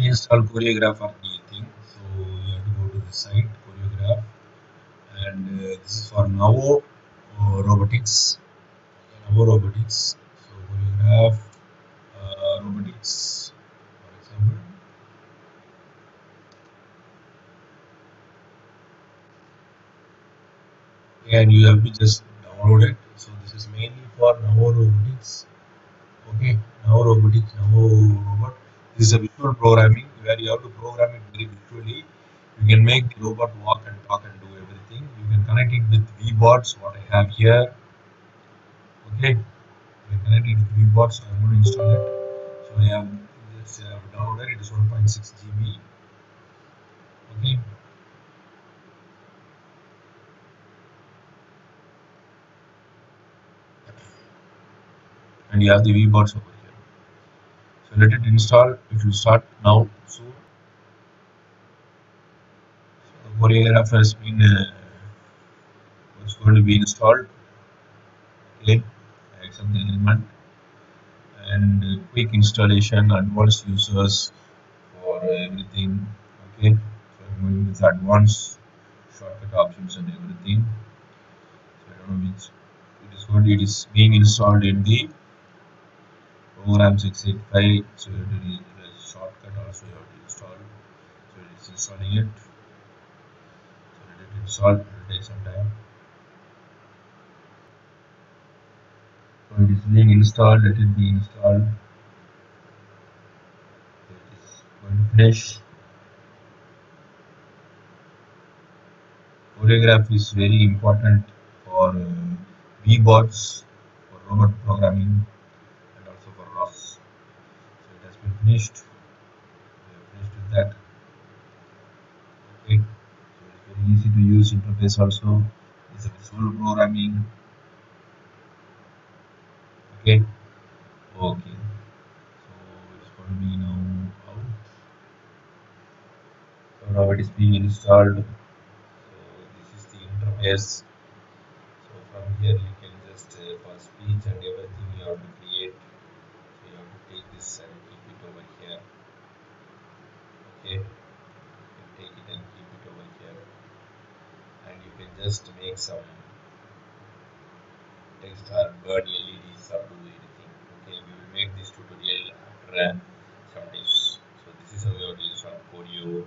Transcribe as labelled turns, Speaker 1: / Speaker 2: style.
Speaker 1: install choreographe or anything. So you have to go to the site choreographe, and this is for Navo robotics. Navo robotics. So choreographe robotics, for example. And you have to just download it. So this is mainly for Navo robotics. Okay, Navo robotics, Navo robot. This is a visual programming where you have to program it very visually. You can make the robot walk and talk and do everything. You can connect it with webots, what I have here. Okay, you can connect it with webots. I'm going to install it. So I have this downloaded. It is 1.6 GB. Okay, and you have the webots over here. So let it install. It will start now soon. So the choreograph has been it's going to be installed. Okay, accept the element and quick installation, advanced users for everything. Okay, so I'm going with advanced shortcut options and everything. So I don't know which it is being installed in the program 685. So you have to the shortcut also you have to install. So it's installing it. So let it install. It will take some time. So it is being installed. Let it be installed. So it is going to finish. Choreograph is very important for webots, for robot programming, and also for ROS. So it has been finished. We have finished with that. Okay. So it's very easy to use interface also. It's a visual programming. Okay. Okay. So it's going to be now out. So now it is being installed. So this is the interface. So from here you can just for speech and everything you have to create. So you have to take this and keep it over here. Okay, you can take it and keep it over here, and you can just make some text or burn LEDs or do anything. Okay, we will make this tutorial after some days. So this is how you have to use on choreograph.